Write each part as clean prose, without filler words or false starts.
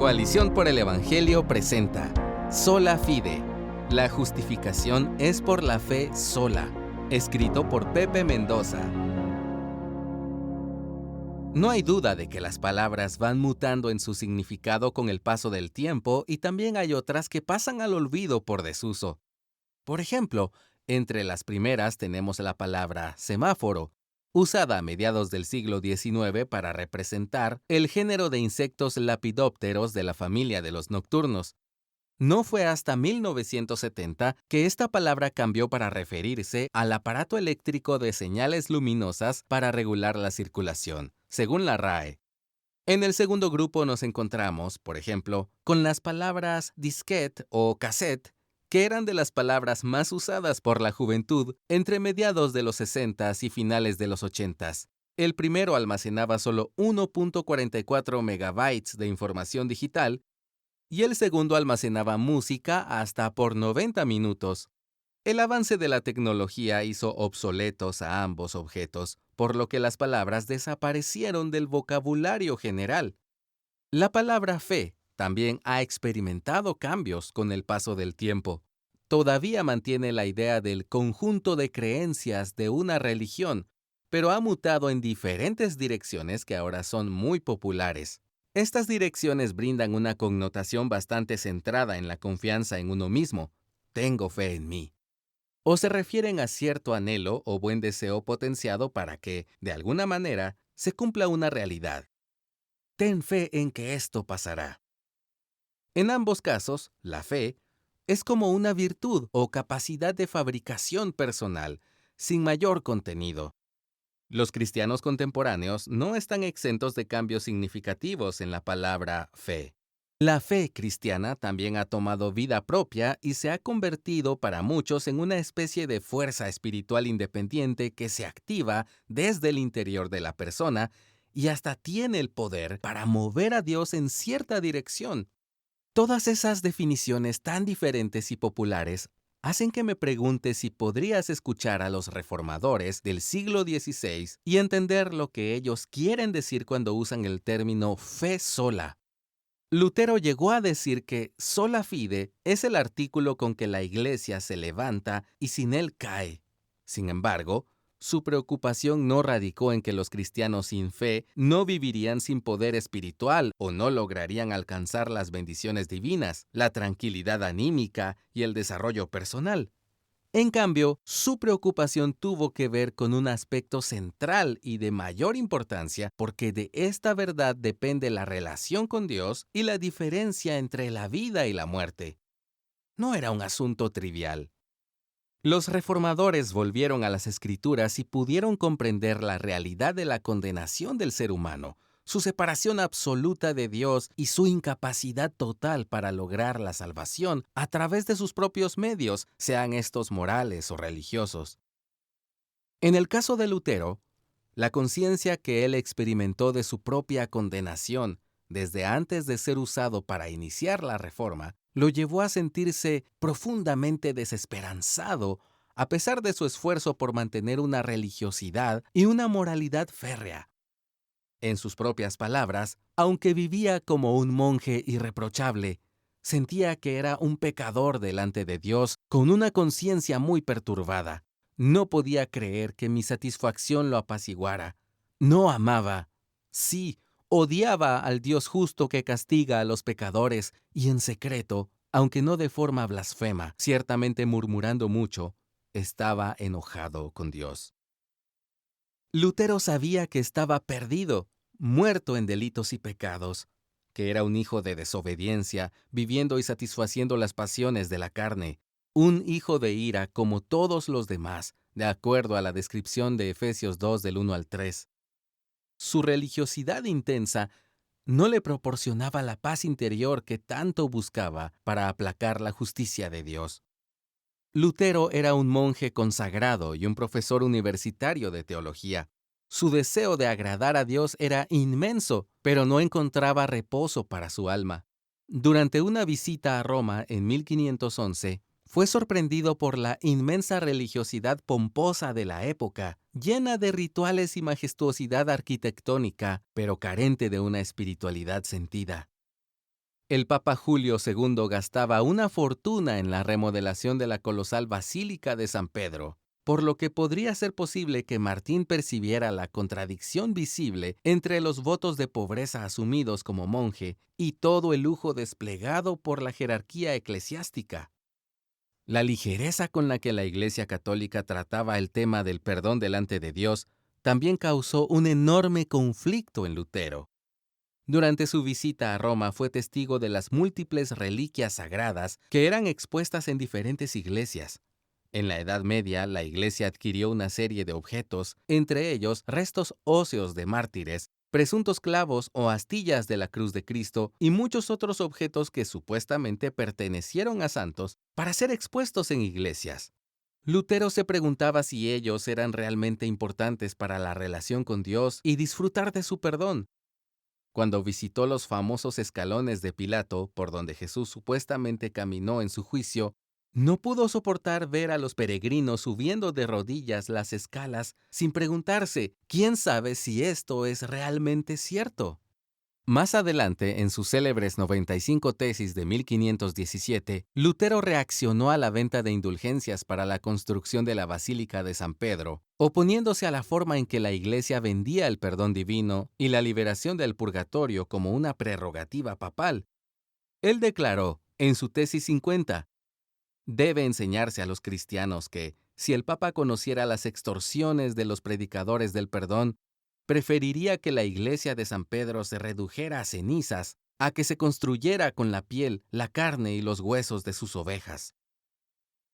Coalición por el Evangelio presenta Sola Fide. La justificación es por la fe sola. Escrito por Pepe Mendoza. No hay duda de que las palabras van mutando en su significado con el paso del tiempo y también hay otras que pasan al olvido por desuso. Por ejemplo, entre las primeras tenemos la palabra semáforo, usada a mediados del siglo XIX para representar el género de insectos lepidópteros de la familia de los nocturnos. No fue hasta 1970 que esta palabra cambió para referirse al aparato eléctrico de señales luminosas para regular la circulación, según la RAE. En el segundo grupo nos encontramos, por ejemplo, con las palabras disquete o cassette, que eran de las palabras más usadas por la juventud entre mediados de los 60s y finales de los 80s. El primero almacenaba solo 1.44 megabytes de información digital y el segundo almacenaba música hasta por 90 minutos. El avance de la tecnología hizo obsoletos a ambos objetos, por lo que las palabras desaparecieron del vocabulario general. La palabra fe también ha experimentado cambios con el paso del tiempo. Todavía mantiene la idea del conjunto de creencias de una religión, pero ha mutado en diferentes direcciones que ahora son muy populares. Estas direcciones brindan una connotación bastante centrada en la confianza en uno mismo. Tengo fe en mí. O se refieren a cierto anhelo o buen deseo potenciado para que, de alguna manera, se cumpla una realidad. Ten fe en que esto pasará. En ambos casos, la fe es como una virtud o capacidad de fabricación personal, sin mayor contenido. Los cristianos contemporáneos no están exentos de cambios significativos en la palabra fe. La fe cristiana también ha tomado vida propia y se ha convertido para muchos en una especie de fuerza espiritual independiente que se activa desde el interior de la persona y hasta tiene el poder para mover a Dios en cierta dirección. Todas esas definiciones tan diferentes y populares hacen que me pregunte si podrías escuchar a los reformadores del siglo XVI y entender lo que ellos quieren decir cuando usan el término fe sola. Lutero llegó a decir que sola fide es el artículo con que la Iglesia se levanta y sin él cae. Sin embargo, su preocupación no radicó en que los cristianos sin fe no vivirían sin poder espiritual o no lograrían alcanzar las bendiciones divinas, la tranquilidad anímica y el desarrollo personal. En cambio, su preocupación tuvo que ver con un aspecto central y de mayor importancia porque de esta verdad depende la relación con Dios y la diferencia entre la vida y la muerte. No era un asunto trivial. Los reformadores volvieron a las Escrituras y pudieron comprender la realidad de la condenación del ser humano, su separación absoluta de Dios y su incapacidad total para lograr la salvación a través de sus propios medios, sean estos morales o religiosos. En el caso de Lutero, la conciencia que él experimentó de su propia condenación desde antes de ser usado para iniciar la reforma, lo llevó a sentirse profundamente desesperanzado a pesar de su esfuerzo por mantener una religiosidad y una moralidad férrea. En sus propias palabras, aunque vivía como un monje irreprochable, sentía que era un pecador delante de Dios con una conciencia muy perturbada. No podía creer que mi satisfacción lo apaciguara. No amaba. Sí, odiaba al Dios justo que castiga a los pecadores y en secreto, aunque no de forma blasfema, ciertamente murmurando mucho, estaba enojado con Dios. Lutero sabía que estaba perdido, muerto en delitos y pecados, que era un hijo de desobediencia, viviendo y satisfaciendo las pasiones de la carne, un hijo de ira como todos los demás, de acuerdo a la descripción de Efesios 2 del 1 al 3. Su religiosidad intensa no le proporcionaba la paz interior que tanto buscaba para aplacar la justicia de Dios. Lutero era un monje consagrado y un profesor universitario de teología. Su deseo de agradar a Dios era inmenso, pero no encontraba reposo para su alma. Durante una visita a Roma en 1511, fue sorprendido por la inmensa religiosidad pomposa de la época, llena de rituales y majestuosidad arquitectónica, pero carente de una espiritualidad sentida. El Papa Julio II gastaba una fortuna en la remodelación de la colosal Basílica de San Pedro, por lo que podría ser posible que Martín percibiera la contradicción visible entre los votos de pobreza asumidos como monje y todo el lujo desplegado por la jerarquía eclesiástica. La ligereza con la que la Iglesia Católica trataba el tema del perdón delante de Dios también causó un enorme conflicto en Lutero. Durante su visita a Roma fue testigo de las múltiples reliquias sagradas que eran expuestas en diferentes iglesias. En la Edad Media, la Iglesia adquirió una serie de objetos, entre ellos restos óseos de mártires, presuntos clavos o astillas de la cruz de Cristo y muchos otros objetos que supuestamente pertenecieron a santos para ser expuestos en iglesias. Lutero se preguntaba si ellos eran realmente importantes para la relación con Dios y disfrutar de su perdón. Cuando visitó los famosos escalones de Pilato, por donde Jesús supuestamente caminó en su juicio, no pudo soportar ver a los peregrinos subiendo de rodillas las escalas sin preguntarse, ¿quién sabe si esto es realmente cierto? Más adelante, en sus célebres 95 tesis de 1517, Lutero reaccionó a la venta de indulgencias para la construcción de la Basílica de San Pedro, oponiéndose a la forma en que la Iglesia vendía el perdón divino y la liberación del purgatorio como una prerrogativa papal. Él declaró, en su tesis 50, debe enseñarse a los cristianos que, si el Papa conociera las extorsiones de los predicadores del perdón, preferiría que la iglesia de San Pedro se redujera a cenizas, a que se construyera con la piel, la carne y los huesos de sus ovejas.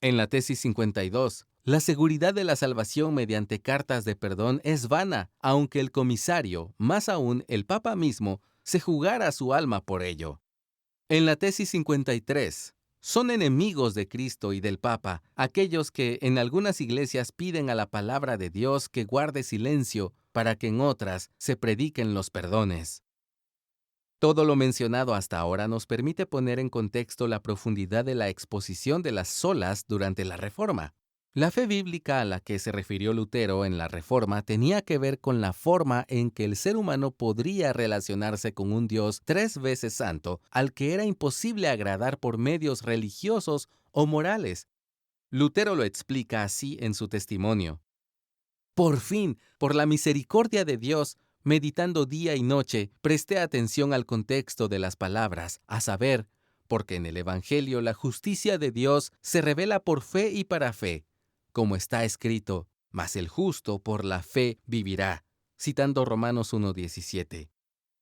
En la tesis 52, la seguridad de la salvación mediante cartas de perdón es vana, aunque el comisario, más aún el Papa mismo, se jugara su alma por ello. En la tesis 53, son enemigos de Cristo y del Papa aquellos que en algunas iglesias piden a la palabra de Dios que guarde silencio para que en otras se prediquen los perdones. Todo lo mencionado hasta ahora nos permite poner en contexto la profundidad de la exposición de las solas durante la Reforma. La fe bíblica a la que se refirió Lutero en la Reforma tenía que ver con la forma en que el ser humano podría relacionarse con un Dios 3 veces santo, al que era imposible agradar por medios religiosos o morales. Lutero lo explica así en su testimonio. Por fin, por la misericordia de Dios, meditando día y noche, presté atención al contexto de las palabras, a saber, porque en el Evangelio la justicia de Dios se revela por fe y para fe, como está escrito, mas el justo por la fe vivirá, citando Romanos 1:17.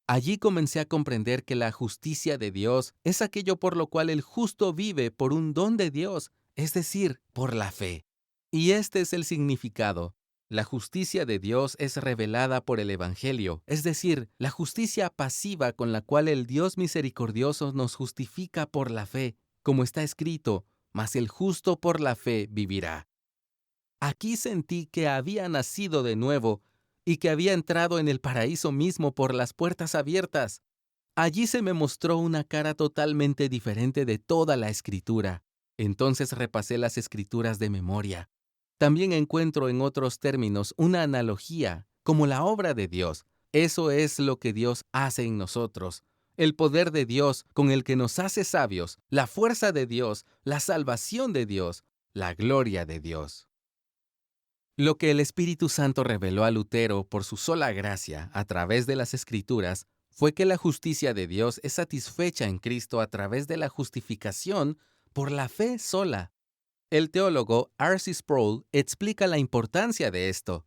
Allí comencé a comprender que la justicia de Dios es aquello por lo cual el justo vive por un don de Dios, es decir, por la fe. Y este es el significado. La justicia de Dios es revelada por el Evangelio, es decir, la justicia pasiva con la cual el Dios misericordioso nos justifica por la fe, como está escrito, mas el justo por la fe vivirá. Aquí sentí que había nacido de nuevo y que había entrado en el paraíso mismo por las puertas abiertas. Allí se me mostró una cara totalmente diferente de toda la Escritura. Entonces repasé las Escrituras de memoria. También encuentro en otros términos una analogía, como la obra de Dios. Eso es lo que Dios hace en nosotros. El poder de Dios con el que nos hace sabios, la fuerza de Dios, la salvación de Dios, la gloria de Dios. Lo que el Espíritu Santo reveló a Lutero por su sola gracia a través de las Escrituras fue que la justicia de Dios es satisfecha en Cristo a través de la justificación por la fe sola. El teólogo R.C. Sproul explica la importancia de esto.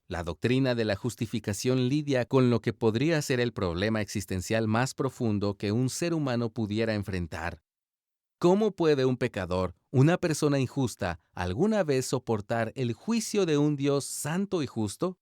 La doctrina de la justificación lidia con lo que podría ser el problema existencial más profundo que un ser humano pudiera enfrentar. ¿Cómo puede un pecador, una persona injusta, alguna vez soportar el juicio de un Dios santo y justo?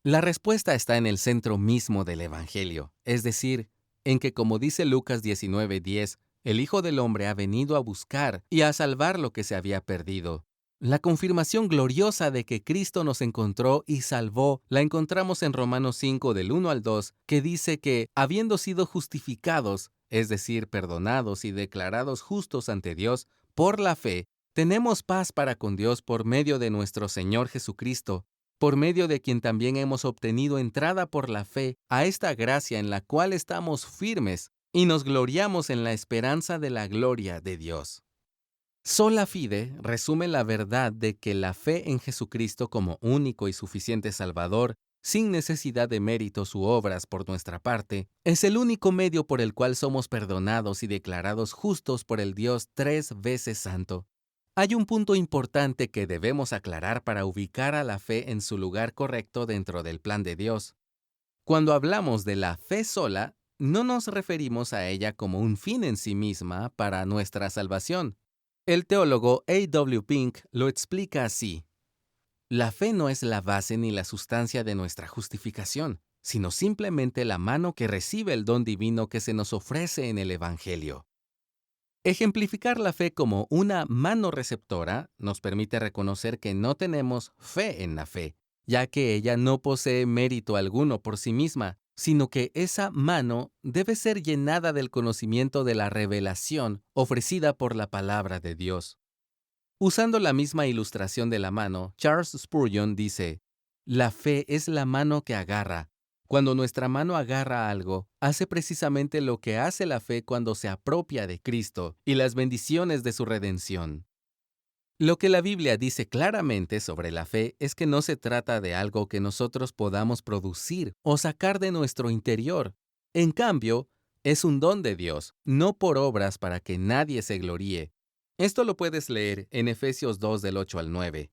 La respuesta está en el centro mismo del Evangelio, es decir, en que, como dice Lucas 19:10, el Hijo del Hombre ha venido a buscar y a salvar lo que se había perdido. La confirmación gloriosa de que Cristo nos encontró y salvó la encontramos en Romanos 5 del 1 al 2, que dice que, habiendo sido justificados, es decir, perdonados y declarados justos ante Dios, por la fe, tenemos paz para con Dios por medio de nuestro Señor Jesucristo, por medio de quien también hemos obtenido entrada por la fe a esta gracia en la cual estamos firmes, y nos gloriamos en la esperanza de la gloria de Dios. Sola fide resume la verdad de que la fe en Jesucristo como único y suficiente Salvador, sin necesidad de méritos u obras por nuestra parte, es el único medio por el cual somos perdonados y declarados justos por el Dios 3 veces santo. Hay un punto importante que debemos aclarar para ubicar a la fe en su lugar correcto dentro del plan de Dios. Cuando hablamos de la fe sola, no nos referimos a ella como un fin en sí misma para nuestra salvación. El teólogo A. W. Pink lo explica así: la fe no es la base ni la sustancia de nuestra justificación, sino simplemente la mano que recibe el don divino que se nos ofrece en el Evangelio. Ejemplificar la fe como una mano receptora nos permite reconocer que no tenemos fe en la fe, ya que ella no posee mérito alguno por sí misma, sino que esa mano debe ser llenada del conocimiento de la revelación ofrecida por la palabra de Dios. Usando la misma ilustración de la mano, Charles Spurgeon dice: la fe es la mano que agarra. Cuando nuestra mano agarra algo, hace precisamente lo que hace la fe cuando se apropia de Cristo y las bendiciones de su redención. Lo que la Biblia dice claramente sobre la fe es que no se trata de algo que nosotros podamos producir o sacar de nuestro interior. En cambio, es un don de Dios, no por obras para que nadie se gloríe. Esto lo puedes leer en Efesios 2 del 8 al 9.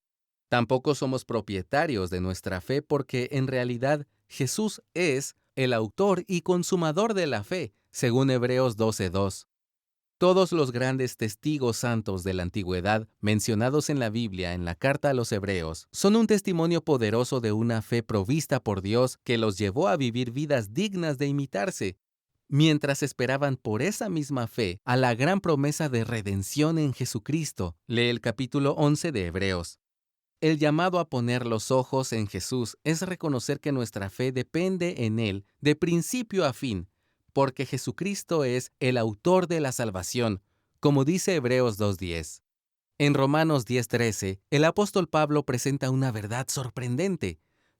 Tampoco somos propietarios de nuestra fe porque en realidad Jesús es el autor y consumador de la fe, según Hebreos 12:2. Todos los grandes testigos santos de la antigüedad mencionados en la Biblia en la carta a los Hebreos son un testimonio poderoso de una fe provista por Dios que los llevó a vivir vidas dignas de imitarse, mientras esperaban por esa misma fe a la gran promesa de redención en Jesucristo. Lee el capítulo 11 de Hebreos. El llamado a poner los ojos en Jesús es reconocer que nuestra fe depende en Él de principio a fin, porque Jesucristo es el autor de la salvación, como dice Hebreos 2:10. En Romanos 10:13, el apóstol Pablo presenta una verdad sorprendente: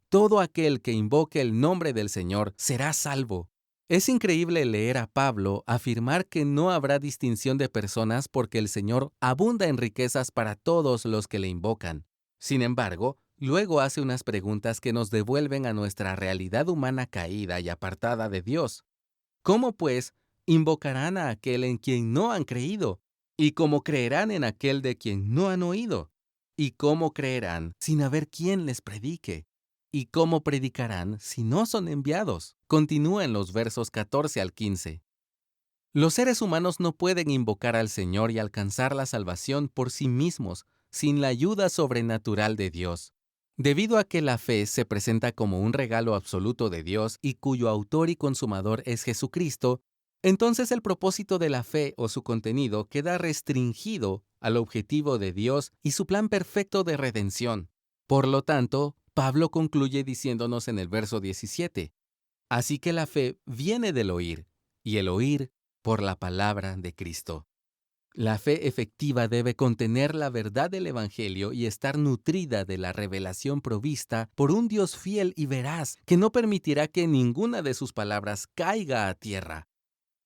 todo aquel que invoque el nombre del Señor será salvo. Es increíble leer a Pablo afirmar que no habrá distinción de personas porque el Señor abunda en riquezas para todos los que le invocan. Sin embargo, luego hace unas preguntas que nos devuelven a nuestra realidad humana caída y apartada de Dios. ¿Cómo, pues, invocarán a aquel en quien no han creído? ¿Y cómo creerán en aquel de quien no han oído? ¿Y cómo creerán sin haber quien les predique? ¿Y cómo predicarán si no son enviados? Continúa en los versos 14 al 15. Los seres humanos no pueden invocar al Señor y alcanzar la salvación por sí mismos, sin la ayuda sobrenatural de Dios. Debido a que la fe se presenta como un regalo absoluto de Dios y cuyo autor y consumador es Jesucristo, entonces el propósito de la fe o su contenido queda restringido al objetivo de Dios y su plan perfecto de redención. Por lo tanto, Pablo concluye diciéndonos en el verso 17: así que la fe viene del oír, y el oír por la palabra de Cristo. La fe efectiva debe contener la verdad del Evangelio y estar nutrida de la revelación provista por un Dios fiel y veraz que no permitirá que ninguna de sus palabras caiga a tierra.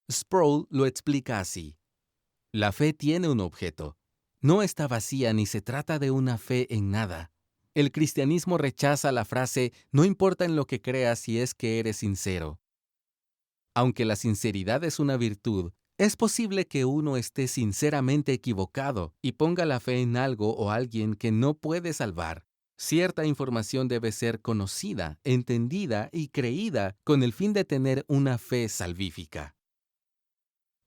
Sproul lo explica así: la fe tiene un objeto. No está vacía ni se trata de una fe en nada. El cristianismo rechaza la frase "no importa en lo que creas si es que eres sincero". Aunque la sinceridad es una virtud, es posible que uno esté sinceramente equivocado y ponga la fe en algo o alguien que no puede salvar. Cierta información debe ser conocida, entendida y creída con el fin de tener una fe salvífica.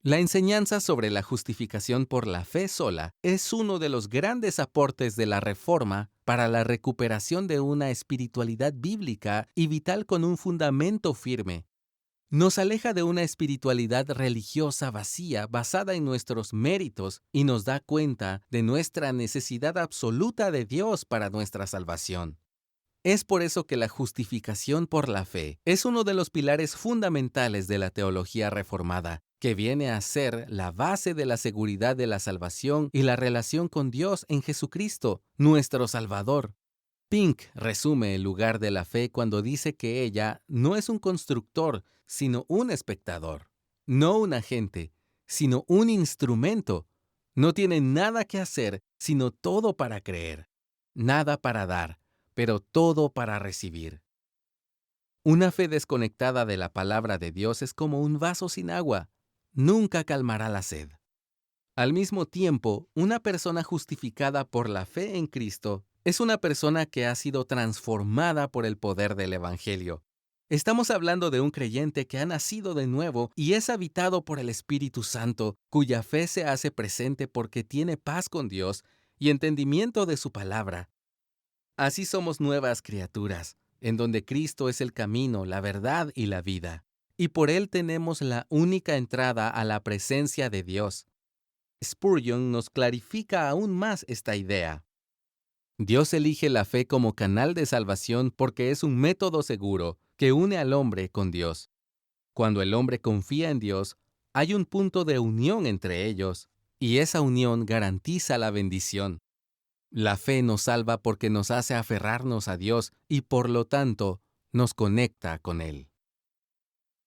La enseñanza sobre la justificación por la fe sola es uno de los grandes aportes de la Reforma para la recuperación de una espiritualidad bíblica y vital con un fundamento firme. Nos aleja de una espiritualidad religiosa vacía basada en nuestros méritos y nos da cuenta de nuestra necesidad absoluta de Dios para nuestra salvación. Es por eso que la justificación por la fe es uno de los pilares fundamentales de la teología reformada, que viene a ser la base de la seguridad de la salvación y la relación con Dios en Jesucristo, nuestro Salvador. Pink resume el lugar de la fe cuando dice que ella no es un constructor, sino un espectador. no un agente, sino un instrumento. No tiene nada que hacer, sino todo para creer. Nada para dar, pero todo para recibir. Una fe desconectada de la palabra de Dios es como un vaso sin agua. Nunca calmará la sed. Al mismo tiempo, una persona justificada por la fe en Cristo es una persona que ha sido transformada por el poder del Evangelio. Estamos hablando de un creyente que ha nacido de nuevo y es habitado por el Espíritu Santo, cuya fe se hace presente porque tiene paz con Dios y entendimiento de su palabra. Así somos nuevas criaturas, en donde Cristo es el camino, la verdad y la vida, y por Él tenemos la única entrada a la presencia de Dios. Spurgeon nos clarifica aún más esta idea. Dios elige la fe como canal de salvación porque es un método seguro que une al hombre con Dios. Cuando el hombre confía en Dios, hay un punto de unión entre ellos, y esa unión garantiza la bendición. La fe nos salva porque nos hace aferrarnos a Dios y por lo tanto nos conecta con Él.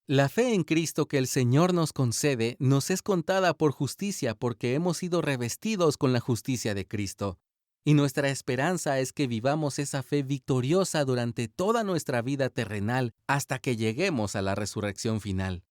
La fe en Cristo que el Señor nos concede nos es contada por justicia porque hemos sido revestidos con la justicia de Cristo. Y nuestra esperanza es que vivamos esa fe victoriosa durante toda nuestra vida terrenal hasta que lleguemos a la resurrección final.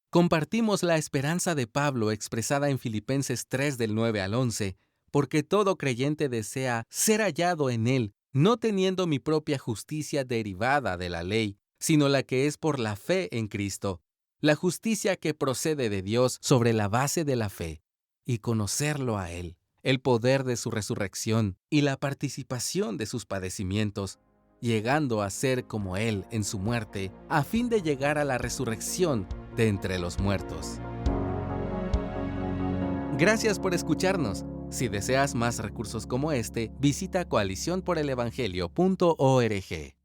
Compartimos la esperanza de Pablo expresada en Filipenses 3 del 9 al 11, porque todo creyente desea ser hallado en Él, no teniendo mi propia justicia derivada de la ley, sino la que es por la fe en Cristo, la justicia que procede de Dios sobre la base de la fe, y conocerlo a Él, el poder de su resurrección y la participación de sus padecimientos, llegando a ser como Él en su muerte, a fin de llegar a la resurrección de entre los muertos. Gracias por escucharnos. Si deseas más recursos como este, visita coaliciónporelevangelio.org.